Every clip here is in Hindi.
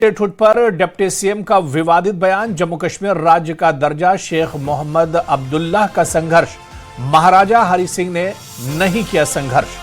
स्टेटहुड पर डिप्टी सीएम का विवादित बयान। जम्मू कश्मीर राज्य का दर्जा, शेख मोहम्मद अब्दुल्लाह का संघर्ष। महाराजा हरि सिंह ने नहीं किया संघर्ष।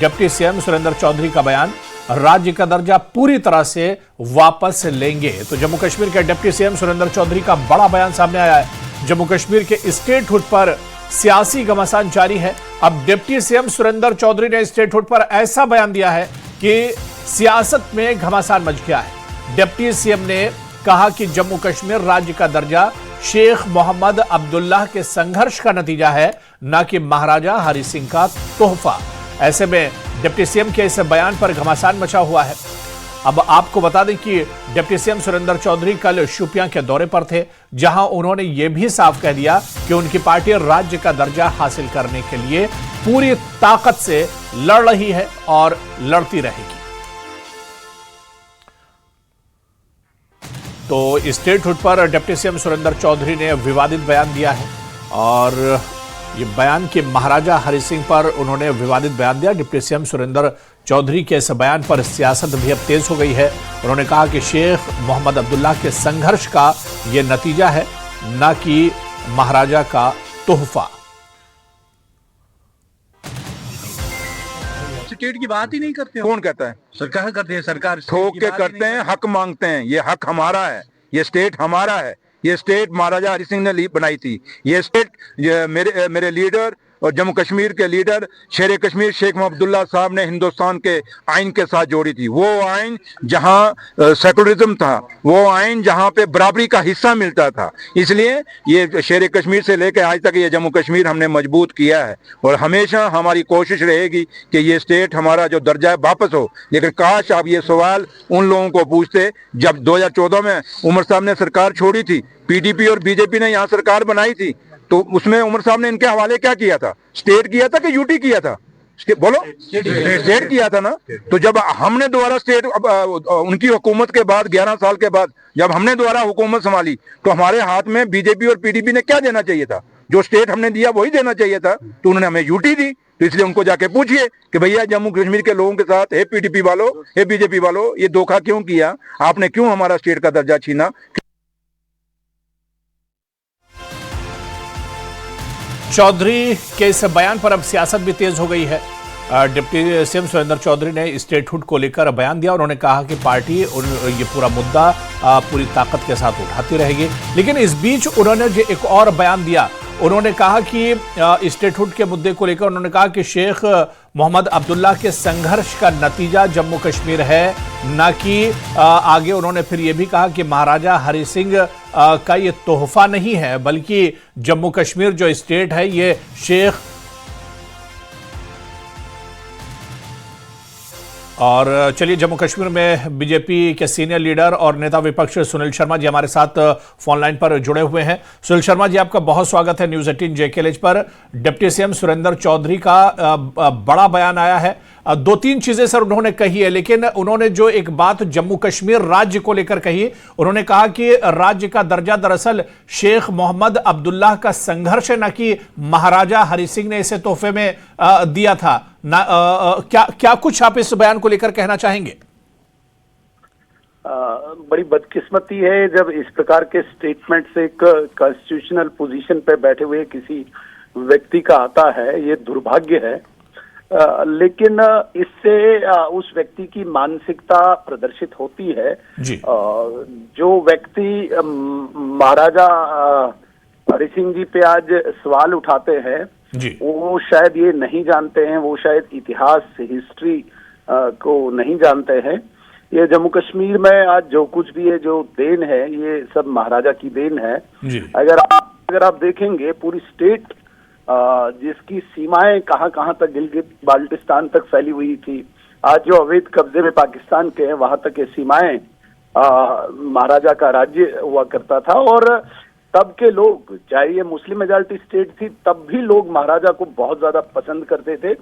डिप्टी सीएम सुरेंद्र चौधरी का बयान, राज्य का दर्जा पूरी तरह से वापस लेंगे। तो जम्मू कश्मीर के डिप्टी सीएम सुरेंद्र चौधरी का बड़ा बयान सामने आया है। जम्मू कश्मीर के स्टेटहुड पर सियासी घमासान जारी है। अब डिप्टी सीएम सुरेंद्र चौधरी ने स्टेटहुड पर ऐसा बयान दिया है कि सियासत में घमासान मच गया है। डिप्टी सीएम ने कहा कि जम्मू कश्मीर राज्य का दर्जा शेख मोहम्मद अब्दुल्लाह के संघर्ष का नतीजा है, न कि महाराजा हरि सिंह का तोहफा। ऐसे में डिप्टी सीएम के इस बयान पर घमासान मचा हुआ है। अब आपको बता दें कि डिप्टी सीएम सुरेंद्र चौधरी कल शोपियां के दौरे पर थे, जहां उन्होंने यह भी साफ कह दिया कि उनकी पार्टी राज्य का दर्जा हासिल करने के लिए पूरी ताकत से लड़ रही है और लड़ती रहेगी। तो स्टेटहुड पर डिप्टी सीएम सुरेंद्र चौधरी ने विवादित बयान दिया है और ये बयान के महाराजा हरि सिंह पर उन्होंने विवादित बयान दिया। डिप्टी सीएम सुरेंद्र चौधरी के इस बयान पर सियासत भी अब तेज हो गई है। उन्होंने कहा कि शेख मोहम्मद अब्दुल्लाह के संघर्ष का ये नतीजा है, न कि महाराजा का तोहफा। स्टेट की बात ही नहीं करते। कौन कहता है? सरकार करती है। सरकार ठोक के करते हैं, हक मांगते हैं। ये हक हमारा है, ये स्टेट हमारा है। ये स्टेट महाराजा हरि सिंह ने बनाई थी। ये स्टेट मेरे लीडर और जम्मू कश्मीर के लीडर शेर कश्मीर शेख मोहम्मद अब्दुल्लाह साहब ने हिंदुस्तान के आइन के साथ जोड़ी थी। वो आइन जहां सेकुलरिज्म था, वो आइन जहां पे बराबरी का हिस्सा मिलता था। इसलिए ये शेर कश्मीर से लेकर आज तक ये जम्मू कश्मीर हमने मजबूत किया है और हमेशा हमारी कोशिश रहेगी कि ये स्टेट हमारा जो दर्जा है वापस हो। लेकिन काश आप ये सवाल उन लोगों को पूछते जब 2014 में उमर साहब ने सरकार छोड़ी थी, पीडीपी और बीजेपी ने यहाँ सरकार बनाई थी, तो उसमें उमर साहब ने इनके हवाले क्या किया था? स्टेट किया था कि यूटी किया था? बोलो, स्टेट किया था ना। तो जब हमने दोबारा स्टेट उनकी हुकूमत के बाद 11 साल के बाद जब हमने दोबारा हुकूमत संभाली, तो हमारे हाथ में बीजेपी और पीडीपी ने क्या देना चाहिए था? जो स्टेट हमने दिया वही देना चाहिए था। तो उन्होंने हमें यूटी दी। तो इसलिए उनको जाके पूछिए कि भैया जम्मू कश्मीर के लोगों के साथ, हे पीडीपी वालों, हे बीजेपी वालों, ये धोखा क्यों किया? आपने क्यों हमारा स्टेट का दर्जा छीना? चौधरी के इस बयान पर अब सियासत भी तेज हो गई है। डिप्टी सीएम सुरेंद्र चौधरी ने स्टेटहुड को लेकर बयान दिया। उन्होंने कहा कि पार्टी ये पूरा मुद्दा पूरी ताकत के साथ उठाती रहेगी। लेकिन इस बीच उन्होंने जो एक और बयान दिया, उन्होंने कहा कि स्टेटहुड के मुद्दे को लेकर उन्होंने कहा कि शेख मोहम्मद अब्दुल्लाह के संघर्ष का नतीजा जम्मू कश्मीर है, न कि आगे उन्होंने फिर यह भी कहा कि महाराजा हरि सिंह का ये तोहफा नहीं है, बल्कि जम्मू कश्मीर जो स्टेट है ये शेख। और चलिए, जम्मू कश्मीर में बीजेपी के सीनियर लीडर और नेता विपक्ष सुनील शर्मा जी हमारे साथ फोन लाइन पर जुड़े हुए हैं। सुनील शर्मा जी, आपका बहुत स्वागत है न्यूज 18 JKLH पर। डिप्टी सीएम सुरेंद्र चौधरी का बड़ा बयान आया है। 2-3 चीजें सर उन्होंने कही है, लेकिन उन्होंने जो एक बात जम्मू कश्मीर राज्य को लेकर कही, उन्होंने कहा कि राज्य का दर्जा दरअसल शेख मोहम्मद अब्दुल्लाह का संघर्ष है, न कि महाराजा हरि सिंह ने इसे तोहफे में दिया था। क्या कुछ आप इस बयान को लेकर कहना चाहेंगे? बड़ी बदकिस्मती है जब इस प्रकार के स्टेटमेंट से एक कॉन्स्टिट्यूशनल पोजीशन पे बैठे हुए किसी व्यक्ति का आता है। ये दुर्भाग्य है। लेकिन इससे उस व्यक्ति की मानसिकता प्रदर्शित होती है। जो व्यक्ति महाराजा हरि सिंह जी पे आज सवाल उठाते हैं, वो शायद ये नहीं जानते हैं, वो शायद इतिहास हिस्ट्री को नहीं जानते हैं। ये जम्मू कश्मीर में आज जो कुछ भी है, जो देन है, ये सब महाराजा की देन है। अगर आप देखेंगे पूरी स्टेट जिसकी सीमाएं कहां तक गिलगित बाल्टिस्तान तक फैली हुई थी, आज जो अवैध कब्जे में पाकिस्तान के हैं, वहां तक ये सीमाएं महाराजा का राज्य हुआ करता था। और तब के लोग, चाहे ये मुस्लिम मेजॉरिटी स्टेट थी, तब भी लोग महाराजा को बहुत ज्यादा पसंद करते थे।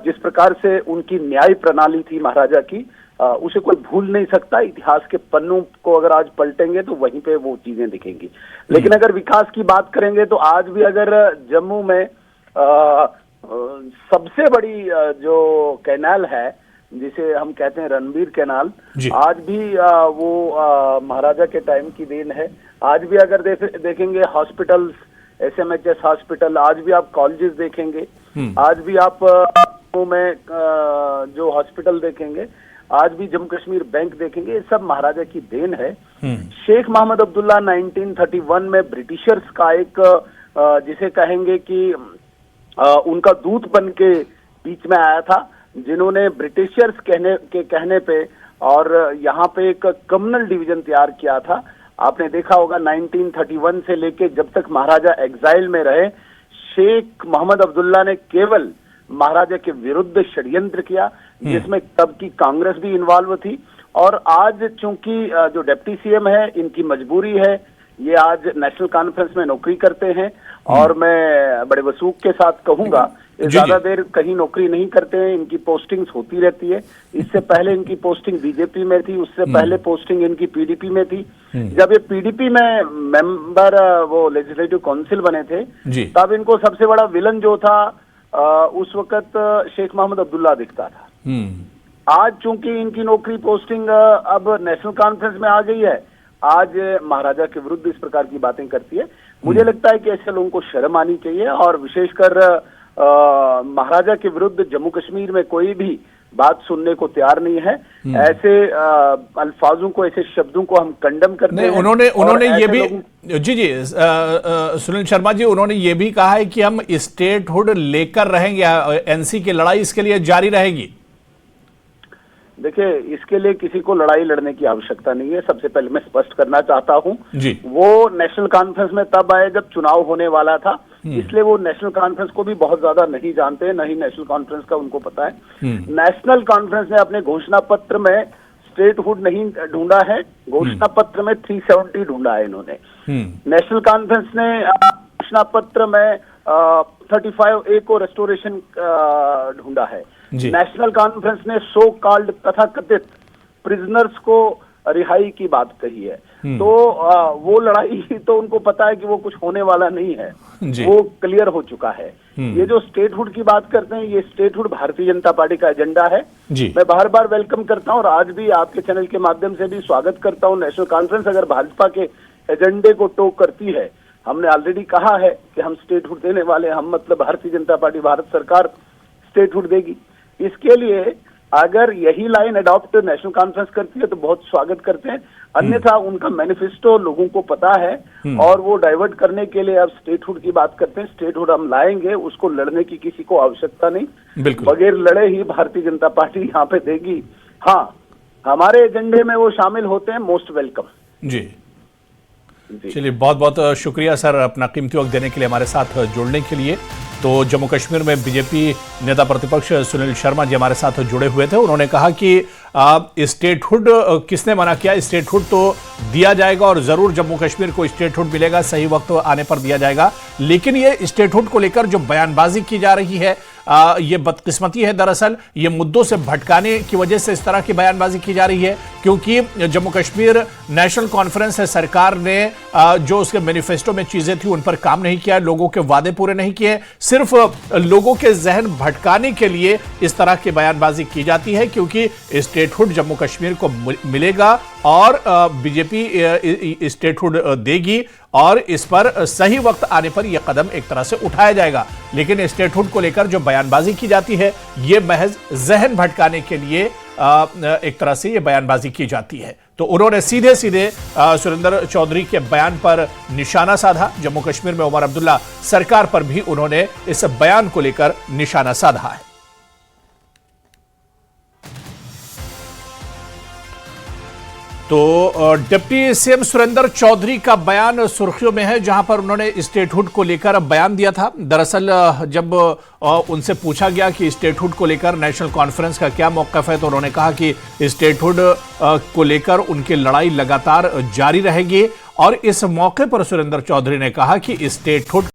जिस प्रकार से उनकी न्याय प्रणाली थी महाराजा की, उसे कोई भूल नहीं सकता। इतिहास के पन्नों को अगर आज पलटेंगे तो वहीं पे वो चीजें दिखेंगी। लेकिन अगर विकास की बात करेंगे तो आज भी अगर जम्मू में सबसे बड़ी जो कैनाल है जिसे हम कहते हैं रणबीर कैनाल, जी। आज भी वो महाराजा के टाइम की देन है। आज भी अगर देखेंगे हॉस्पिटल्स, SMHS हॉस्पिटल, आज भी आप कॉलेजेस देखेंगे, आज भी आप में जो हॉस्पिटल देखेंगे, आज भी जम्मू कश्मीर बैंक देखेंगे, ये सब महाराजा की देन है। शेख मोहम्मद अब्दुल्ला 1931 में ब्रिटिशर्स का एक जिसे कहेंगे कि उनका दूत बन के बीच में आया था, जिन्होंने ब्रिटिशर्स कहने पे और यहाँ पे एक कम्युनल डिवीजन तैयार किया था। आपने देखा होगा 1931 से लेके जब तक महाराजा एग्जाइल में रहे, शेख मोहम्मद अब्दुल्ला ने केवल महाराजा के विरुद्ध षड्यंत्र किया, जिसमें तब की कांग्रेस भी इन्वॉल्व थी। और आज चूंकि जो डिप्टी सीएम है, इनकी मजबूरी है, ये आज नेशनल कॉन्फ्रेंस में नौकरी करते हैं, और मैं बड़े वसूख के साथ कहूंगा ज्यादा देर कहीं नौकरी नहीं करते हैं, इनकी पोस्टिंग्स होती रहती है। इससे पहले इनकी पोस्टिंग बीजेपी में थी, उससे पहले पोस्टिंग इनकी पीडीपी में थी। जब ये पीडीपी में मेंबर वो लेजिस्लेटिव काउंसिल बने थे, तब इनको सबसे बड़ा विलन जो था उस वक्त शेख मोहम्मद अब्दुल्ला दिखता था। आज चूंकि इनकी नौकरी पोस्टिंग अब नेशनल कॉन्फ्रेंस में आ गई है, आज महाराजा के विरुद्ध इस प्रकार की बातें करती है। मुझे लगता है कि ऐसे लोगों को शर्म आनी चाहिए, और विशेषकर महाराजा के विरुद्ध जम्मू कश्मीर में कोई भी बात सुनने को तैयार नहीं है। ऐसे अल्फाजों को, ऐसे शब्दों को हम कंडम करते हैं। उन्होंने ये भी जी सुनील शर्मा जी, उन्होंने ये भी कहा है कि हम स्टेटहुड लेकर रहेंगे, एनसी की लड़ाई इसके लिए जारी रहेगी। देखिए, इसके लिए किसी को लड़ाई लड़ने की आवश्यकता नहीं है। सबसे पहले मैं स्पष्ट करना चाहता हूं, वो नेशनल कॉन्फ्रेंस में तब आए जब चुनाव होने वाला था, इसलिए वो नेशनल कॉन्फ्रेंस को भी बहुत ज्यादा नहीं जानते हैं, नहीं नेशनल कॉन्फ्रेंस का उनको पता है। नेशनल कॉन्फ्रेंस ने अपने घोषणा पत्र में स्टेटहुड नहीं ढूंढा है, घोषणा पत्र में 370 ढूंढा है इन्होंने। नेशनल कॉन्फ्रेंस ने घोषणा पत्र में 35A को रेस्टोरेशन ढूंढा है। नेशनल कॉन्फ्रेंस ने सो कॉल्ड तथाकथित प्रिजनर्स को रिहाई की बात कही है। तो वो लड़ाई तो उनको पता है कि वो कुछ होने वाला नहीं है, वो क्लियर हो चुका है। ये जो स्टेटहुड की बात करते हैं, ये स्टेटहुड भारतीय जनता पार्टी का एजेंडा है। मैं बार बार वेलकम करता हूं, और आज भी आपके चैनल के माध्यम से भी स्वागत करता हूं। नेशनल कॉन्फ्रेंस अगर भाजपा के एजेंडे को टोक करती है, हमने ऑलरेडी कहा है कि हम स्टेटहुड देने वाले, हम मतलब भारतीय जनता पार्टी, भारत सरकार स्टेटहुड देगी। इसके लिए अगर यही लाइन अडॉप्ट नेशनल कॉन्फ्रेंस करती है तो बहुत स्वागत करते हैं, अन्यथा उनका मैनिफेस्टो लोगों को पता है, और वो डाइवर्ट करने के लिए अब स्टेटहुड की बात करते हैं। स्टेटहुड हम लाएंगे, उसको लड़ने की किसी को आवश्यकता नहीं, बगैर लड़े ही भारतीय जनता पार्टी यहाँ पे देगी। हाँ, हमारे एजेंडे में वो शामिल होते हैं, मोस्ट वेलकम। जी चलिए, बहुत बहुत शुक्रिया सर, अपना कीमती वक्त देने के लिए, हमारे साथ जुड़ने के लिए। तो जम्मू कश्मीर में बीजेपी नेता प्रतिपक्ष सुनील शर्मा जी हमारे साथ जुड़े हुए थे। उन्होंने कहा कि स्टेटहुड किसने मना किया, स्टेटहुड तो दिया जाएगा, और जरूर जम्मू कश्मीर को स्टेटहुड मिलेगा, सही वक्त आने पर दिया जाएगा। लेकिन ये स्टेटहुड को लेकर जो बयानबाजी की जा रही है, ये बदकिस्मती है। दरअसल ये मुद्दों से भटकाने की वजह से इस तरह की बयानबाजी की जा रही है, क्योंकि जम्मू कश्मीर नेशनल कॉन्फ्रेंस है, सरकार ने जो उसके मैनिफेस्टो में चीजें थी उन पर काम नहीं किया, लोगों के वादे पूरे नहीं किए, सिर्फ लोगों के जहन भटकाने के लिए इस तरह की बयानबाजी की जाती है। क्योंकि स्टेटहुड जम्मू कश्मीर को मिलेगा, और बीजेपी स्टेटहुड देगी, और इस पर सही वक्त आने पर यह कदम एक तरह से उठाया जाएगा। लेकिन स्टेटहुड को लेकर जो बयानबाजी की जाती है, ये महज जहन भटकाने के लिए एक तरह से ये बयानबाजी की जाती है। तो उन्होंने सीधे सीधे सुरेंद्र चौधरी के बयान पर निशाना साधा। जम्मू कश्मीर में उमर अब्दुल्ला सरकार पर भी उन्होंने इस बयान को लेकर निशाना साधा है। तो डिप्टी सीएम सुरेंद्र चौधरी का बयान सुर्खियों में है, जहां पर उन्होंने स्टेटहुड को लेकर बयान दिया था। दरअसल जब उनसे पूछा गया कि स्टेटहुड को लेकर नेशनल कॉन्फ्रेंस का क्या मौक़िफ़ है, तो उन्होंने कहा कि स्टेटहुड को लेकर उनकी लड़ाई लगातार जारी रहेगी। और इस मौके पर सुरेंद्र चौधरी ने कहा कि स्टेटहुड